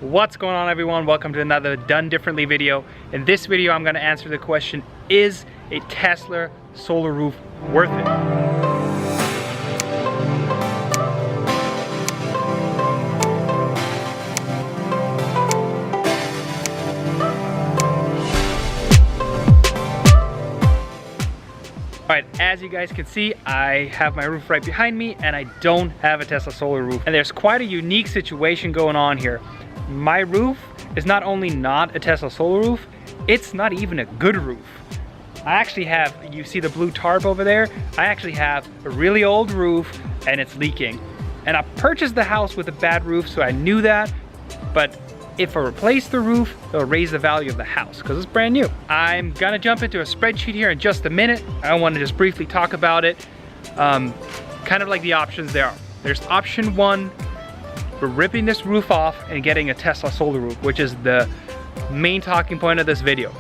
What's going on, everyone? Welcome to another Done Differently video. In this video, I'm going to answer the question, is a Tesla solar roof worth it? Alright, as you guys can see, I have my roof right behind me and I don't have a Tesla solar roof. And there's quite a unique situation going on here. My roof is not only not a Tesla solar roof, it's not even a good roof. I actually have, you see the blue tarp over there? I actually have a really old roof and it's leaking. And I purchased the house with a bad roof, so I knew that, but if I replace the roof, it'll raise the value of the house because it's brand new. I'm gonna jump into a spreadsheet here in just a minute. I want to just briefly talk about it. Kind of like the options there are. There's option one, we're ripping this roof off and getting a Tesla solar roof, which is the main talking point of this video.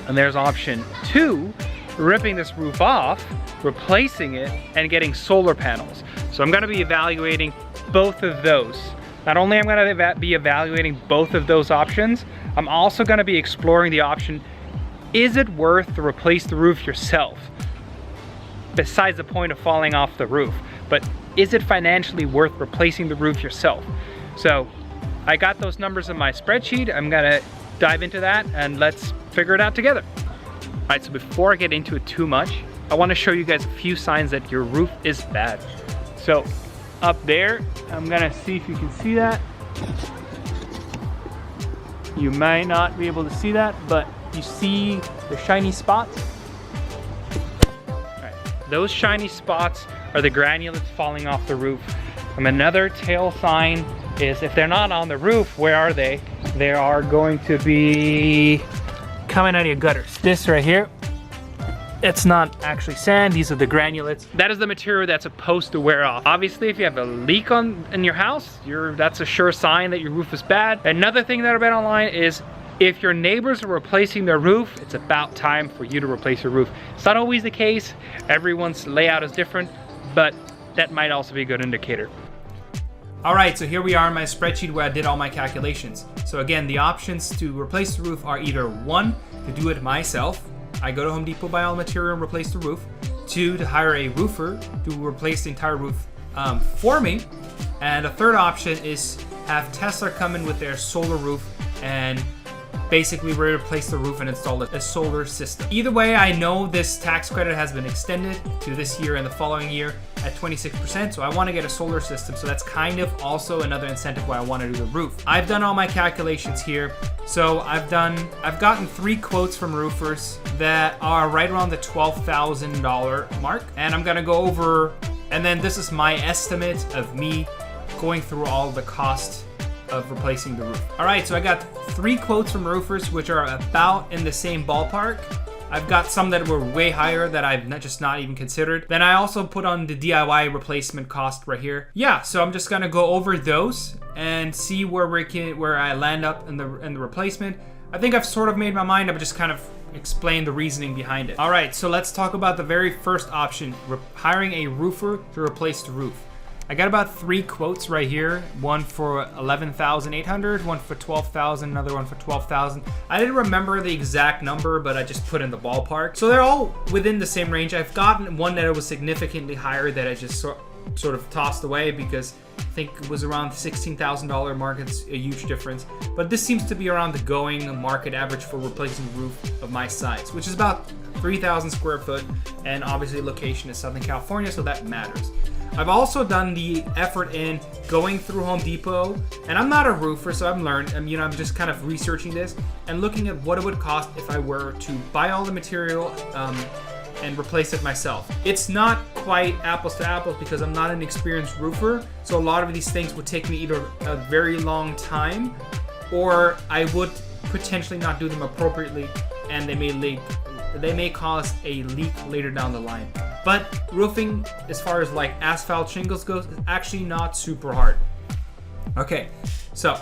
And there's option two, ripping this roof off, replacing it, and getting solar panels. So I'm gonna be evaluating both of those. Not only am I going to be evaluating both of those options, I'm also going to be exploring the option, is it worth to replace the roof yourself? Besides the point of falling off the roof, but is it financially worth replacing the roof yourself? So I got those numbers in my spreadsheet. I'm going to dive into that and let's figure it out together. All right, so before I get into it too much, I want to show you guys a few signs that your roof is bad. So up there, I'm gonna see if you can see that. You might not be able to see that, but you see the shiny spots? Right. Those shiny spots are the granulates falling off the roof. Another tail sign is if they're not on the roof, where are they? They are going to be coming out of your gutters. This right here, it's not actually sand, these are the granulates. That is the material that's supposed to wear off. Obviously, if you have a leak in your house, that's a sure sign that your roof is bad. Another thing that I read online is if your neighbors are replacing their roof, it's about time for you to replace your roof. It's not always the case. Everyone's layout is different, but that might also be a good indicator. All right, so here we are in my spreadsheet where I did all my calculations. So again, the options to replace the roof are either one, to do it myself. I go to Home Depot, buy all the material and replace the roof. Two, to hire a roofer to replace the entire roof for me. And a third option is have Tesla come in with their solar roof and basically replace the roof and install a solar system. Either way, I know this tax credit has been extended to this year and the following year at 26%, so I want to get a solar system, so that's kind of also another incentive why I want to do the roof. I've done all my calculations here, so I've gotten 3 quotes from roofers that are right around the $12,000 mark, and I'm gonna go over, and then this is my estimate of me going through all the costs of replacing the roof. All right, so I got 3 quotes from roofers which are about in the same ballpark. I've got some that were way higher that I've just not even considered. Then I also put on the DIY replacement cost right here. Yeah, so I'm just gonna go over those and see where I land up in the replacement. I think I've sort of made my mind up, just kind of explain the reasoning behind it. All right, so let's talk about the very first option, hiring a roofer to replace the roof. I got about 3 quotes right here. One for $11,800, one for $12,000, another one for $12,000. I didn't remember the exact number, but I just put in the ballpark. So they're all within the same range. I've gotten one that was significantly higher that I just sort of tossed away because I think it was around the $16,000 mark. It's a huge difference. But this seems to be around the going market average for replacing the roof of my size, which is about 3,000 square foot. And obviously location is Southern California, so that matters. I've also done the effort in going through Home Depot, and I'm not a roofer, so I'm just kind of researching this and looking at what it would cost if I were to buy all the material and replace it myself. It's not quite apples to apples because I'm not an experienced roofer, so a lot of these things would take me either a very long time or I would potentially not do them appropriately and they may leak. They may cause a leak later down the line. But roofing, as far as like asphalt shingles goes, is actually not super hard. Okay, so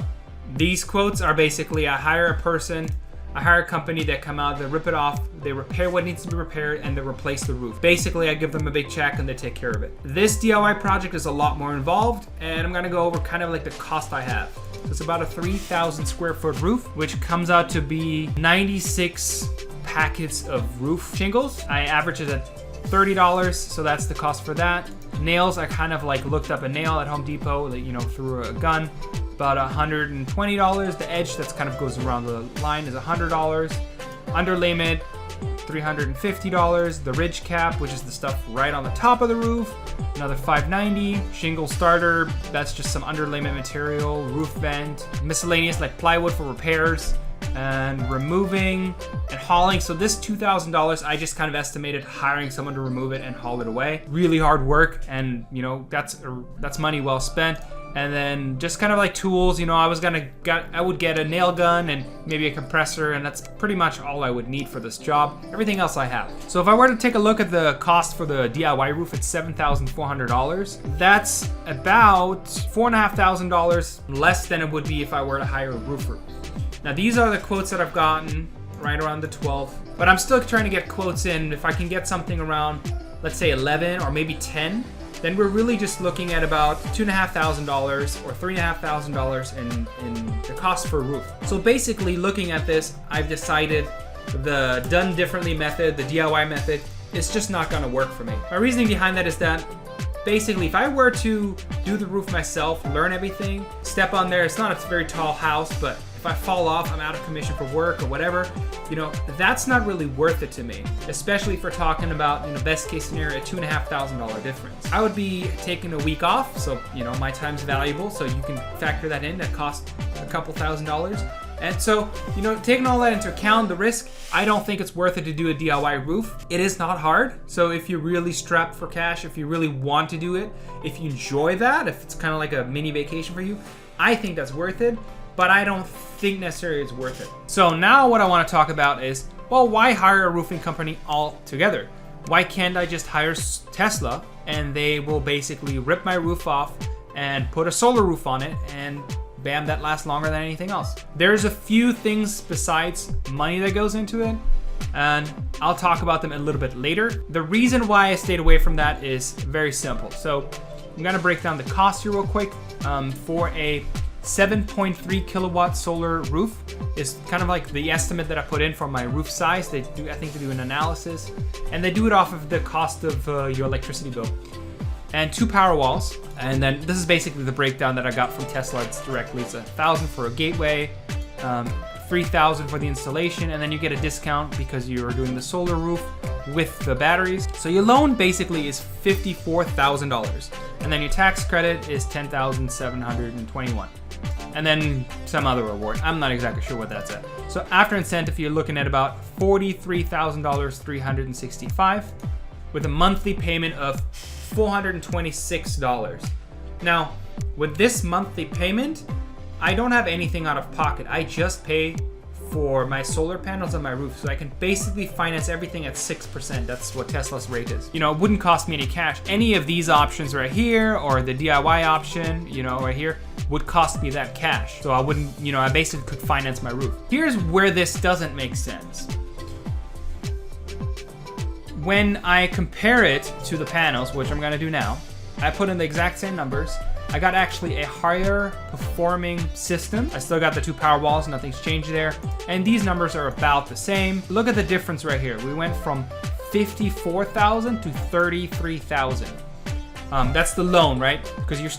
these quotes are basically I hire a company that come out, they rip it off, they repair what needs to be repaired, and they replace the roof. Basically, I give them a big check and they take care of it. This DIY project is a lot more involved, and I'm gonna go over kind of like the cost I have. So it's about a 3,000 square foot roof, which comes out to be 96 packets of roof shingles. I average it at $30, so that's the cost for that. Nails, I kind of like looked up a nail at Home Depot, like, you know, through a gun, about $120. The edge that's kind of goes around the line is $100. Underlayment, $350. The ridge cap, which is the stuff right on the top of the roof, another $590. Shingle starter, that's just some underlayment material. Roof vent, miscellaneous like plywood for repairs and removing and hauling. So this $2,000, I just kind of estimated hiring someone to remove it and haul it away. Really hard work, and you know, that's money well spent. And then just kind of like tools, you know, I would get a nail gun and maybe a compressor, and that's pretty much all I would need for this job. Everything else I have. So if I were to take a look at the cost for the DIY roof, it's $7,400. That's about $4,500 less than it would be if I were to hire a roofer. Now these are the quotes that I've gotten right around the 12th, but I'm still trying to get quotes in. If I can get something around, let's say 11 or maybe 10, then we're really just looking at about $2,500 or $3,500 in the cost for a roof. So basically looking at this, I've decided the done differently method, the DIY method, is just not gonna work for me. My reasoning behind that is that basically if I were to do the roof myself, learn everything, step on there, it's not a very tall house, but if I fall off, I'm out of commission for work or whatever, you know, that's not really worth it to me. Especially if we're talking about, you know, best case scenario, a $2,500 difference. I would be taking a week off, so, you know, my time's valuable, so you can factor that in. That costs a couple $1,000s. And so, you know, taking all that into account, the risk, I don't think it's worth it to do a DIY roof. It is not hard. So if you're really strapped for cash, if you really want to do it, if you enjoy that, if it's kind of like a mini vacation for you, I think that's worth it. But I don't think necessarily it's worth it. So now what I want to talk about is, well, why hire a roofing company altogether? Why can't I just hire Tesla and they will basically rip my roof off and put a solar roof on it, and bam, that lasts longer than anything else? There's a few things besides money that goes into it, and I'll talk about them a little bit later. The reason why I stayed away from that is very simple. So I'm gonna break down the cost here real quick. For a 7.3 kilowatt solar roof is kind of like the estimate that I put in for my roof size. I think they do an analysis, and they do it off of the cost of your electricity bill. And 2 power walls, and then this is basically the breakdown that I got from Tesla. It's directly, it's $1,000 for a gateway, $3,000 for the installation, and then you get a discount because you're doing the solar roof with the batteries. So your loan basically is $54,000, and then your tax credit is $10,721. And then some other reward. I'm not exactly sure what that's at. So after incentive, you're looking at about $43,365 with a monthly payment of $426. Now, with this monthly payment, I don't have anything out of pocket. I just pay for my solar panels on my roof, so I can basically finance everything at 6%. That's what Tesla's rate is. You know, it wouldn't cost me any cash. Any of these options right here, or the DIY option, you know, right here, would cost me that cash. So I wouldn't, you know, I basically could finance my roof. Here's where this doesn't make sense. When I compare it to the panels, which I'm gonna do now, I put in the exact same numbers. I got actually a higher performing system. I still got the 2 power walls, nothing's changed there. And these numbers are about the same. Look at the difference right here. We went from 54,000 to 33,000. That's the loan, right? Because you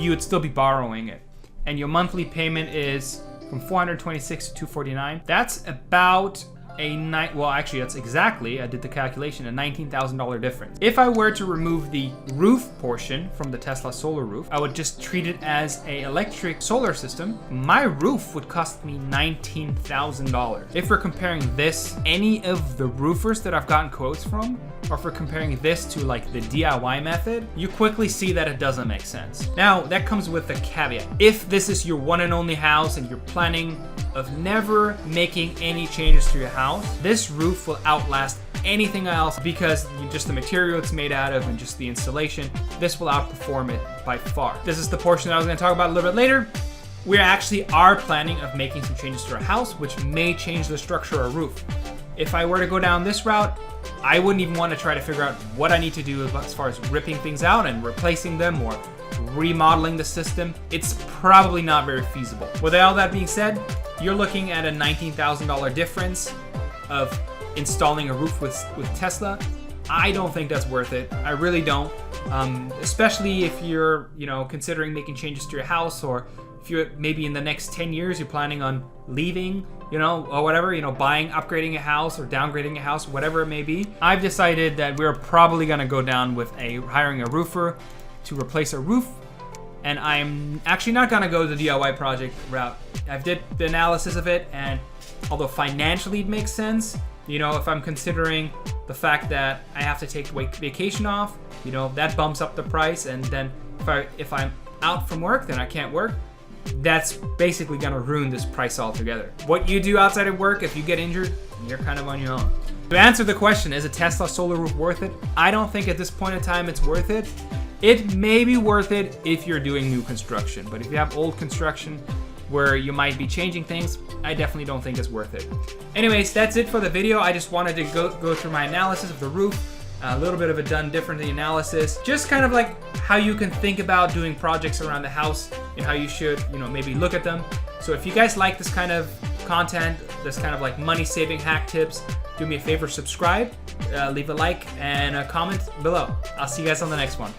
would still be borrowing it. And your monthly payment is from 426 to 249. That's about that's exactly, I did the calculation, a $19,000 difference. If I were to remove the roof portion from the Tesla solar roof, I would just treat it as an electric solar system. My roof would cost me $19,000. If we're comparing this, any of the roofers that I've gotten quotes from, or if we're comparing this to like the DIY method, you quickly see that it doesn't make sense. Now, that comes with a caveat. If this is your one and only house and you're planning of never making any changes to your house, this roof will outlast anything else because just the material it's made out of and just the installation, this will outperform it by far. This is the portion that I was gonna talk about a little bit later. We actually are planning of making some changes to our house, which may change the structure of our roof. If I were to go down this route, I wouldn't even want to try to figure out what I need to do as far as ripping things out and replacing them or remodeling the system, it's probably not very feasible. With all that being said, you're looking at a $19,000 difference of installing a roof with Tesla. I don't think that's worth it. I really don't. Especially if you're, considering making changes to your house, or if you're maybe in the next 10 years you're planning on leaving, or whatever, buying, upgrading a house or downgrading a house, whatever it may be. I've decided that we're probably gonna go down with hiring a roofer to replace a roof, and I'm actually not gonna go the DIY project route. I've did the analysis of it, and although financially it makes sense, if I'm considering the fact that I have to take vacation off, that bumps up the price, and then if I'm out from work, then I can't work. That's basically gonna ruin this price altogether. What you do outside of work, if you get injured, you're kind of on your own. To answer the question, is a Tesla solar roof worth it? I don't think at this point in time it's worth it. It may be worth it if you're doing new construction, but if you have old construction where you might be changing things, I definitely don't think it's worth it. Anyways, that's it for the video. I just wanted to go through my analysis of the roof, a little bit of a done differently analysis, just kind of like how you can think about doing projects around the house and how you should, maybe look at them. So if you guys like this kind of content, this kind of like money saving hack tips, do me a favor, subscribe, leave a like and a comment below. I'll see you guys on the next one.